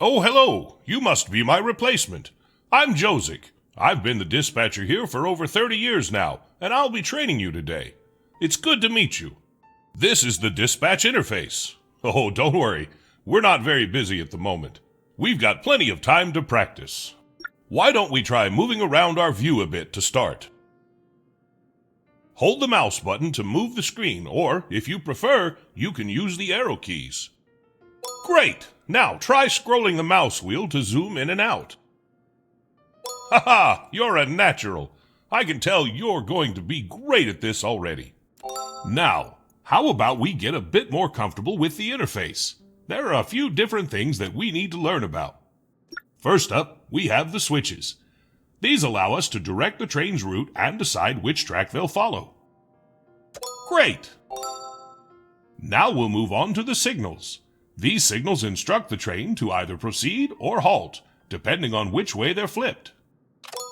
Oh, hello. You must be my replacement. I'm Josic. I've been the dispatcher here for over 30 years now, and I'll be training you today. It's good to meet you. This is the dispatch interface. Oh, don't worry. We're not very busy at the moment. We've got plenty of time to practice. Why don't we try moving around our view a bit to start? Hold the mouse button to move the screen, or, if you prefer, you can use the arrow keys. Great! Now try scrolling the mouse wheel to zoom in and out. Haha, you're a natural. I can tell you're going to be great at this already. Now, how about we get a bit more comfortable with the interface? There are a few different things that we need to learn about. First up, we have the switches. These allow us to direct the train's route and decide which track they'll follow. Great! Now we'll move on to the signals. These signals instruct the train to either proceed or halt, depending on which way they're flipped.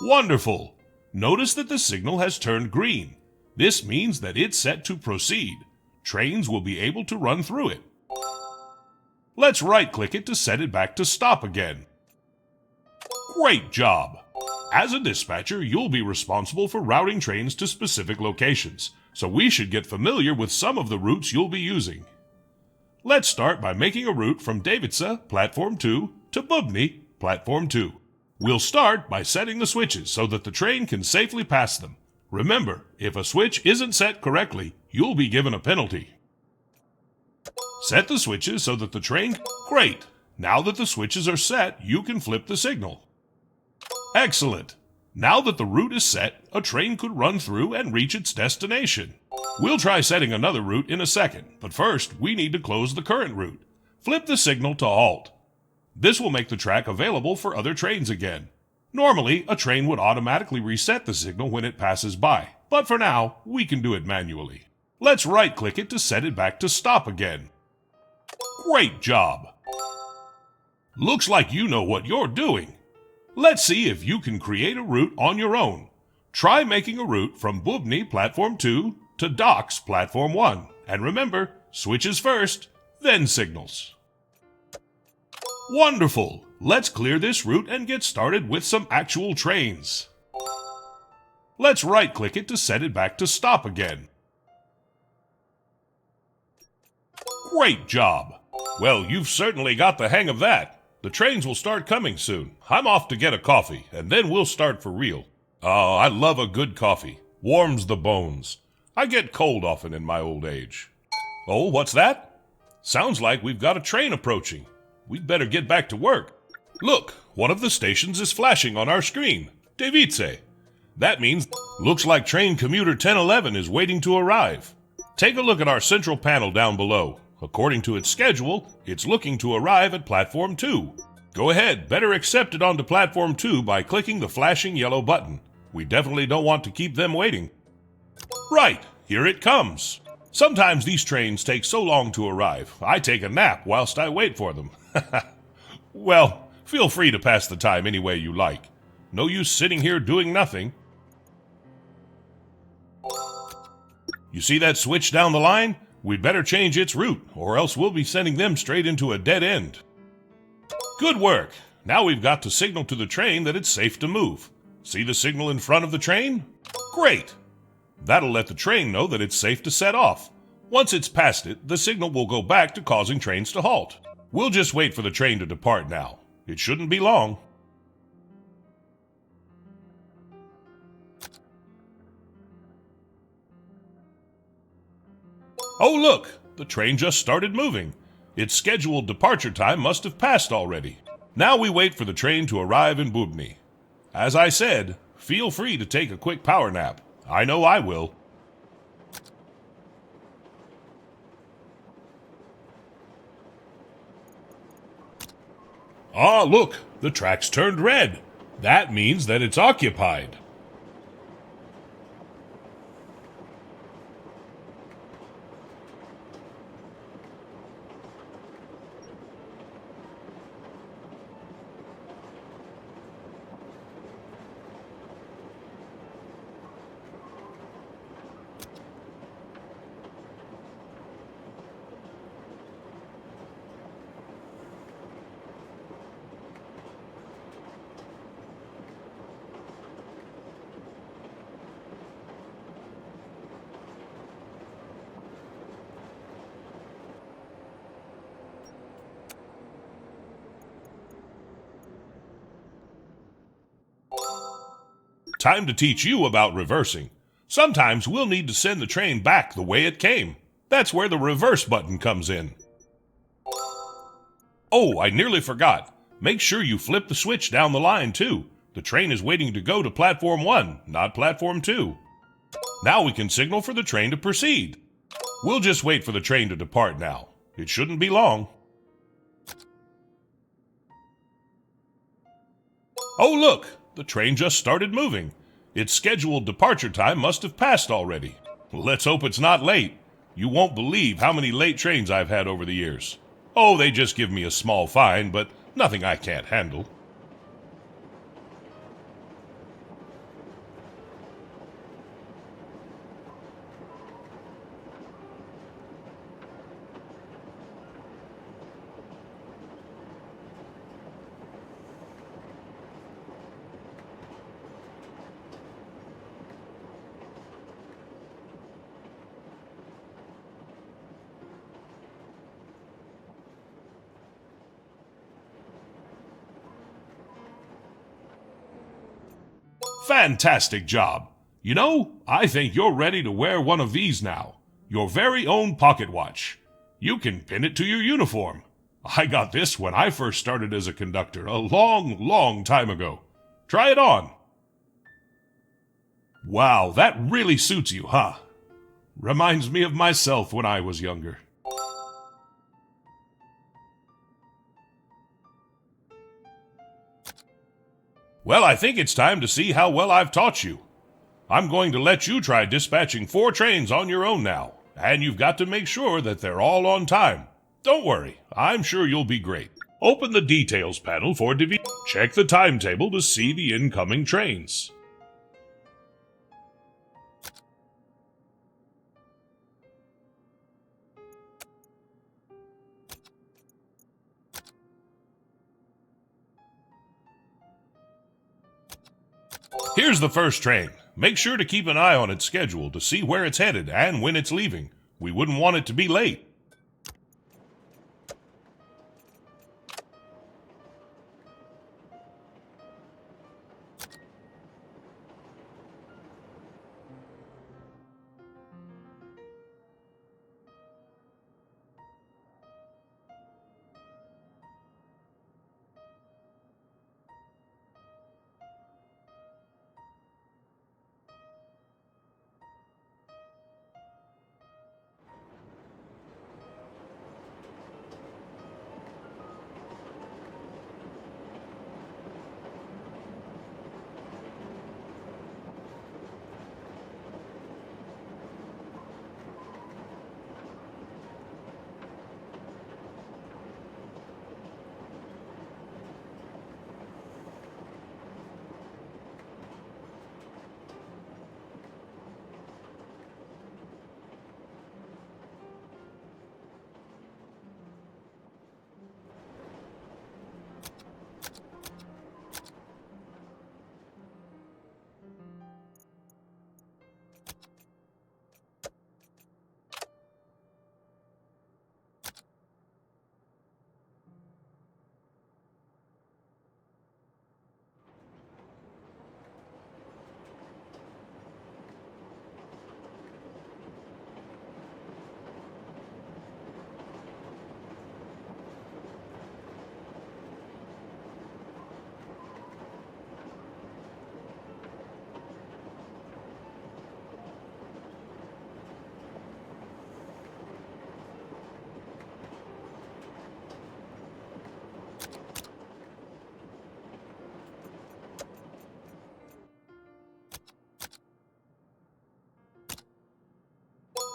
Wonderful! Notice that the signal has turned green. This means that it's set to proceed. Trains will be able to run through it. Let's right-click it to set it back to stop again. Great job! As a dispatcher, you'll be responsible for routing trains to specific locations, so we should get familiar with some of the routes you'll be using. Let's start by making a route from Davica, Platform 2, to Bubny, Platform 2. We'll start by setting the switches so that the train can safely pass them. Remember, if a switch isn't set correctly, you'll be given a penalty. Set the switches so that the train... Great! Now that the switches are set, you can flip the signal. Excellent! Now that the route is set, a train could run through and reach its destination. We'll try setting another route in a second, but first we need to close the current route. Flip the signal to halt. This will make the track available for other trains again. Normally, a train would automatically reset the signal when it passes by, but for now, we can do it manually. Let's right-click it to set it back to stop again. Great job! Looks like you know what you're doing. Let's see if you can create a route on your own. Try making a route from Bubny Platform 2 to Docks Platform 1. And remember, switches first, then signals. Wonderful! Let's clear this route and get started with some actual trains. Let's right-click it to set it back to stop again. Great job! Well, you've certainly got the hang of that. The trains will start coming soon. I'm off to get a coffee, and then we'll start for real. Oh, I love a good coffee. Warms the bones. I get cold often in my old age. Oh, what's that? Sounds like we've got a train approaching. We'd better get back to work. Look, one of the stations is flashing on our screen. Davica. That means, looks like train commuter 1011 is waiting to arrive. Take a look at our central panel down below. According to its schedule, it's looking to arrive at Platform 2. Go ahead, better accept it onto Platform 2 by clicking the flashing yellow button. We definitely don't want to keep them waiting. Right, here it comes. Sometimes these trains take so long to arrive, I take a nap whilst I wait for them. Well, feel free to pass the time any way you like. No use sitting here doing nothing. You see that switch down the line? We'd better change its route, or else we'll be sending them straight into a dead end. Good work! Now we've got to signal to the train that it's safe to move. See the signal in front of the train? Great! That'll let the train know that it's safe to set off. Once it's past it, the signal will go back to causing trains to halt. We'll just wait for the train to depart now. It shouldn't be long. Oh, look! The train just started moving. Its scheduled departure time must have passed already. Now we wait for the train to arrive in Bubny. As I said, feel free to take a quick power nap. I know I will. Ah, look! The track's turned red. That means that it's occupied. Time to teach you about reversing. Sometimes we'll need to send the train back the way it came. That's where the reverse button comes in. Oh, I nearly forgot. Make sure you flip the switch down the line, too. The train is waiting to go to Platform 1, not Platform 2. Now we can signal for the train to proceed. We'll just wait for the train to depart now. It shouldn't be long. Oh, look! The train just started moving. Its scheduled departure time must have passed already. Let's hope it's not late. You won't believe how many late trains I've had over the years. Oh, they just give me a small fine, but nothing I can't handle. Fantastic job. You know, I think you're ready to wear one of these now. Your very own pocket watch. You can pin it to your uniform. I got this when I first started as a conductor a long, long time ago. Try it on. Wow, that really suits you, huh? Reminds me of myself when I was younger. Well, I think it's time to see how well I've taught you. I'm going to let you try dispatching 4 trains on your own now, and you've got to make sure that they're all on time. Don't worry, I'm sure you'll be great. Open the details panel for division. Check the timetable to see the incoming trains. Here's the first train. Make sure to keep an eye on its schedule to see where it's headed and when it's leaving. We wouldn't want it to be late.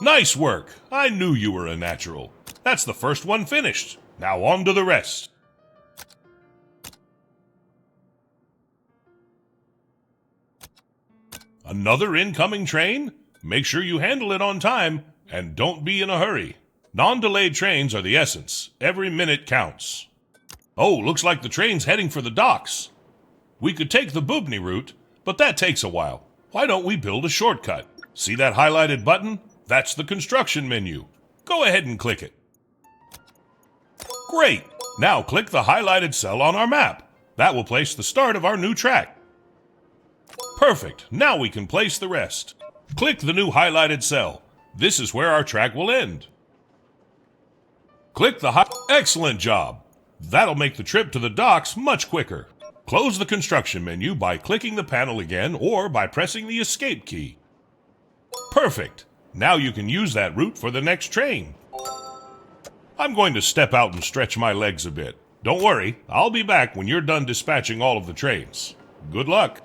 Nice work. I knew you were a natural. That's the first one finished. Now on to the rest. Another incoming train? Make sure you handle it on time, and don't be in a hurry. Non-delayed trains are the essence. Every minute counts. Oh, looks like the train's heading for the docks. We could take the Bubny route, but that takes a while. Why don't we build a shortcut? See that highlighted button? That's the construction menu. Go ahead and click it. Great! Now click the highlighted cell on our map. That will place the start of our new track. Perfect. Now we can place the rest. Click the new highlighted cell. This is where our track will end. Click the Excellent job. That'll make the trip to the docks much quicker. Close the construction menu by clicking the panel again or by pressing the escape key. Perfect. Now you can use that route for the next train. I'm going to step out and stretch my legs a bit. Don't worry, I'll be back when you're done dispatching all of the trains. Good luck.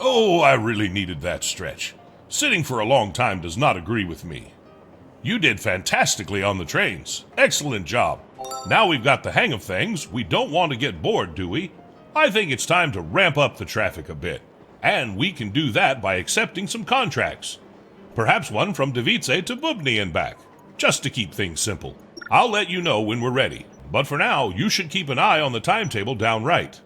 Oh, I really needed that stretch. Sitting for a long time does not agree with me. You did fantastically on the trains. Excellent job. Now we've got the hang of things, we don't want to get bored, do we? I think it's time to ramp up the traffic a bit. And we can do that by accepting some contracts. Perhaps one from Device to Bubny and back, just to keep things simple. I'll let you know when we're ready. But for now, you should keep an eye on the timetable down right.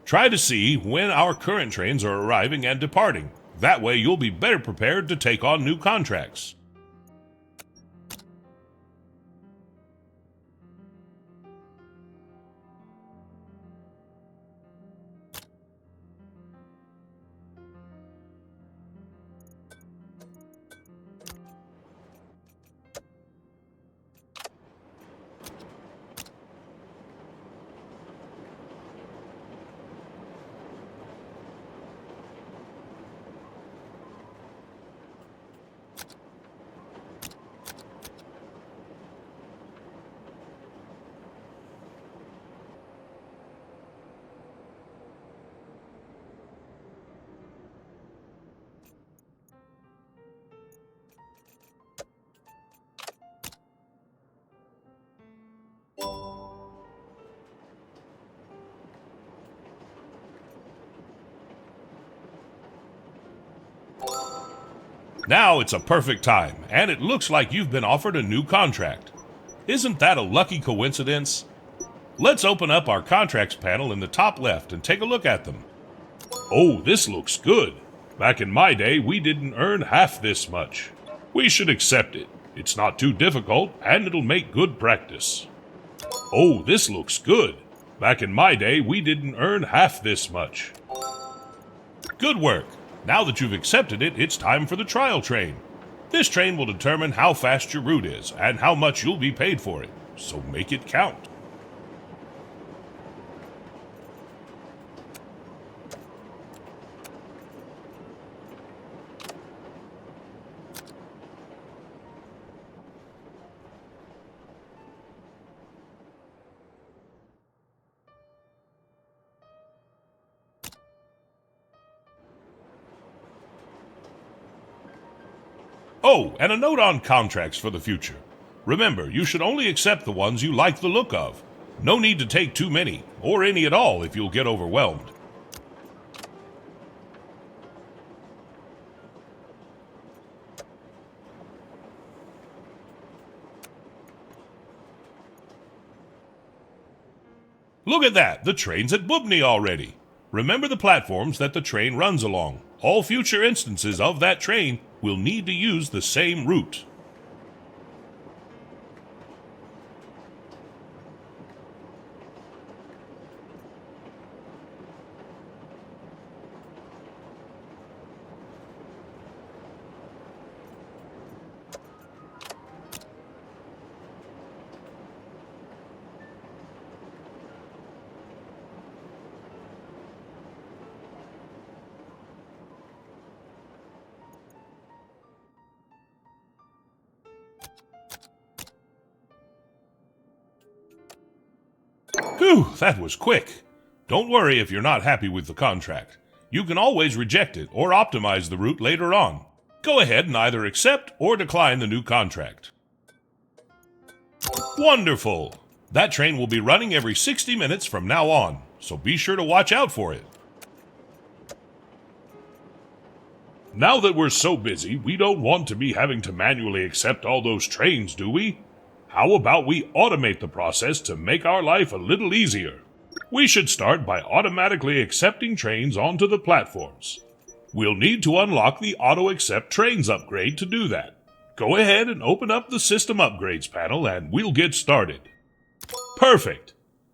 Try to see when our current trains are arriving and departing. That way you'll be better prepared to take on new contracts. Now it's a perfect time, and it looks like you've been offered a new contract. Isn't that a lucky coincidence? Let's open up our contracts panel in the top left and take a look at them. Oh, this looks good. Back in my day, we didn't earn half this much. We should accept it. It's not too difficult, and it'll make good practice. Oh, this looks good. Back in my day, we didn't earn half this much. Good work. Now that you've accepted it, it's time for the trial train. This train will determine how fast your route is and how much you'll be paid for it, so make it count. Oh, and a note on contracts for the future. Remember, you should only accept the ones you like the look of. No need to take too many, or any at all if you'll get overwhelmed. Look at that, the train's at Bubny already. Remember the platforms that the train runs along. All future instances of that train will need to use the same route. Whew, that was quick. Don't worry if you're not happy with the contract. You can always reject it or optimize the route later on. Go ahead and either accept or decline the new contract. Wonderful! That train will be running every 60 minutes from now on, so be sure to watch out for it. Now that we're so busy, we don't want to be having to manually accept all those trains, do we? How about we automate the process to make our life a little easier? We should start by automatically accepting trains onto the platforms. We'll need to unlock the Auto Accept Trains upgrade to do that. Go ahead and open up the System Upgrades panel and we'll get started. Perfect!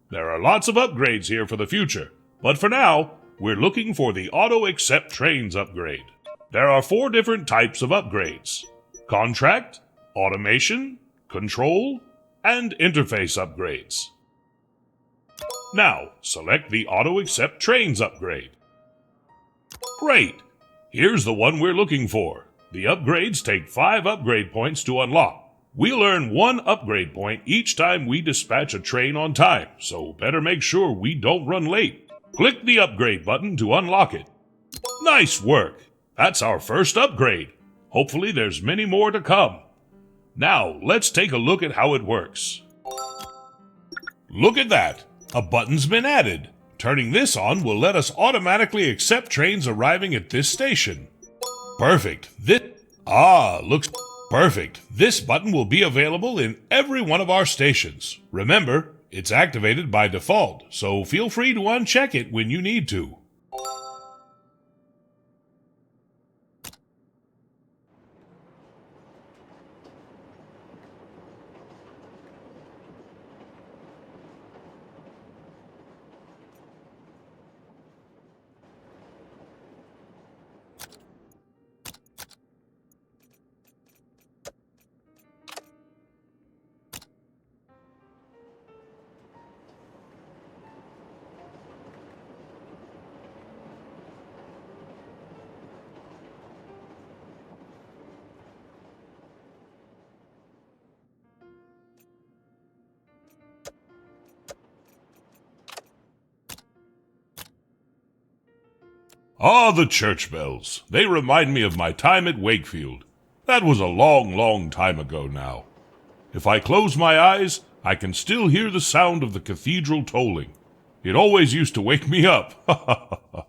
There are lots of upgrades here for the future, but for now, we're looking for the Auto Accept Trains upgrade. There are 4 different types of upgrades: Contract, Automation, Control, and Interface upgrades. Now, select the Auto Accept Trains upgrade. Great! Here's the one we're looking for. The upgrades take 5 upgrade points to unlock. We'll earn 1 upgrade point each time we dispatch a train on time, so better make sure we don't run late. Click the upgrade button to unlock it. Nice work! That's our first upgrade. Hopefully there's many more to come. Now, let's take a look at how it works. Look at that! A button's been added. Turning this on will let us automatically accept trains arriving at this station. Perfect. Looks perfect. This button will be available in every one of our stations. Remember, it's activated by default, so feel free to uncheck it when you need to. Ah, the church bells. They remind me of my time at Wakefield. That was a long, long time ago now. If I close my eyes, I can still hear the sound of the cathedral tolling. It always used to wake me up.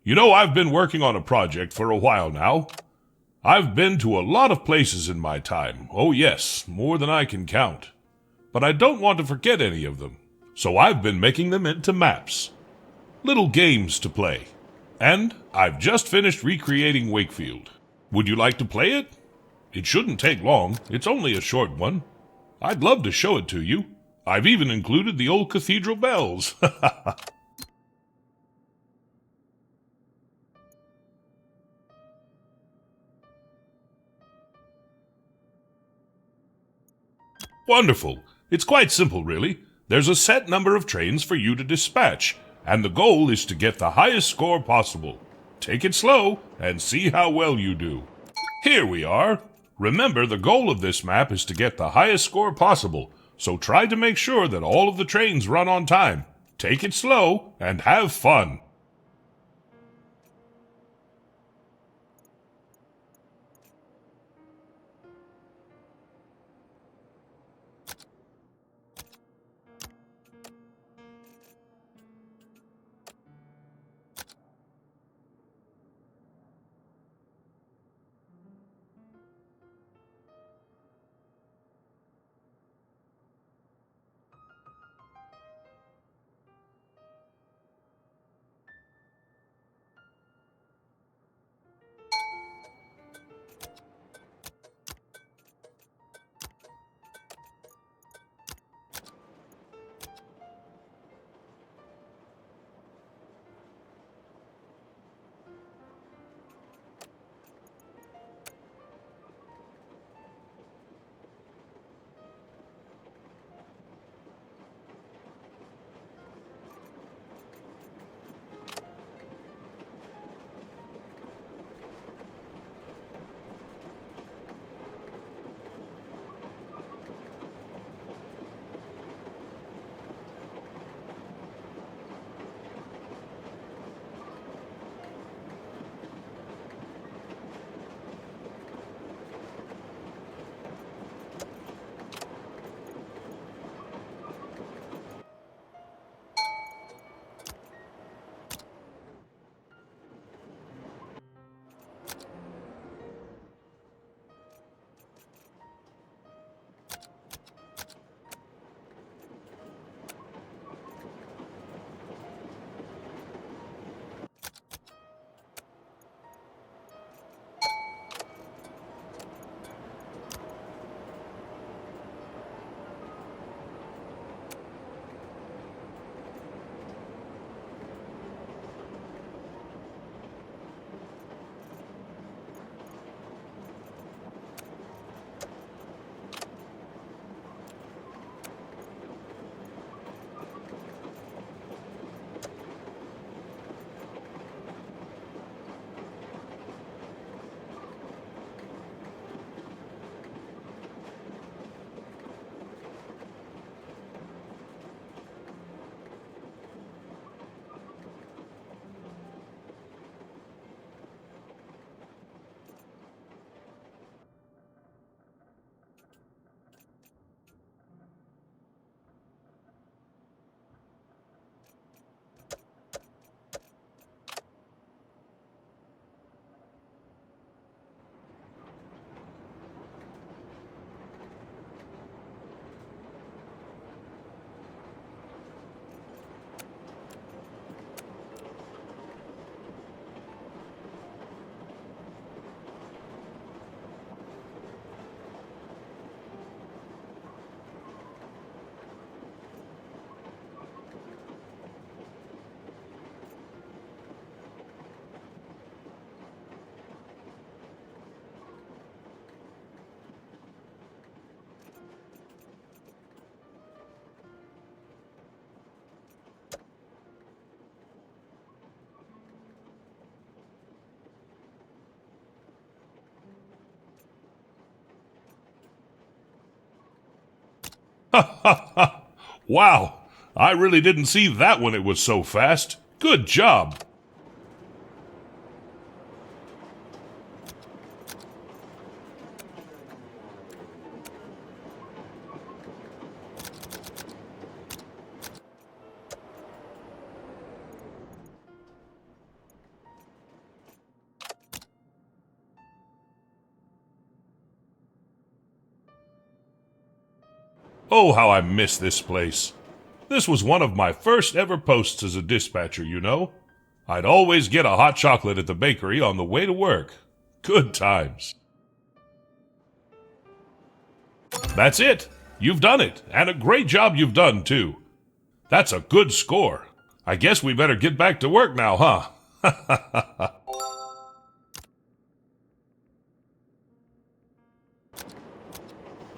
You know, I've been working on a project for a while now. I've been to a lot of places in my time. Oh yes, more than I can count. But I don't want to forget any of them. So I've been making them into maps. Little games to play. And I've just finished recreating Wakefield. Would you like to play it? It shouldn't take long. It's only a short one. I'd love to show it to you. I've even included the old cathedral bells. Wonderful. It's quite simple, really. There's a set number of trains for you to dispatch, and the goal is to get the highest score possible. Take it slow and see how well you do. Here we are. Remember, the goal of this map is to get the highest score possible, so try to make sure that all of the trains run on time. Take it slow and have fun. Wow, I really didn't see that when it was so fast. Good job. Oh, how I miss this place. This was one of my first ever posts as a dispatcher, you know. I'd always get a hot chocolate at the bakery on the way to work. Good times. That's it. You've done it, and a great job you've done, too. That's a good score. I guess we better get back to work now, huh?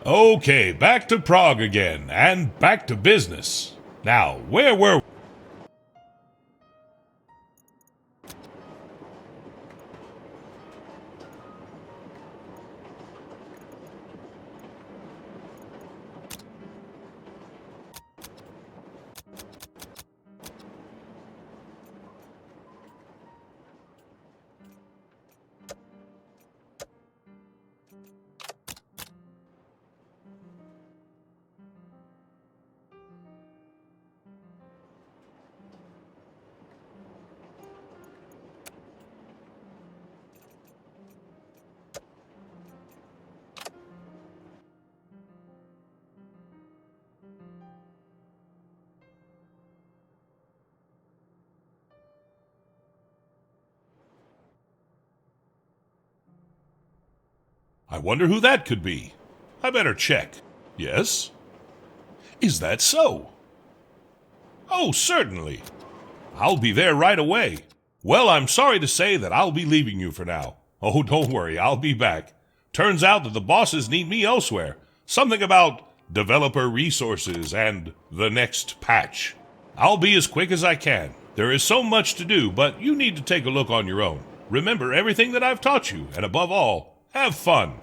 Okay, back to Prague again, and back to business. Now, where were we? I wonder who that could be. I better check. Yes? Is that so? Oh, certainly. I'll be there right away. Well, I'm sorry to say that I'll be leaving you for now. Oh, don't worry, I'll be back. Turns out that the bosses need me elsewhere. Something about developer resources and the next patch. I'll be as quick as I can. There is so much to do, but you need to take a look on your own. Remember everything that I've taught you, and above all, have fun.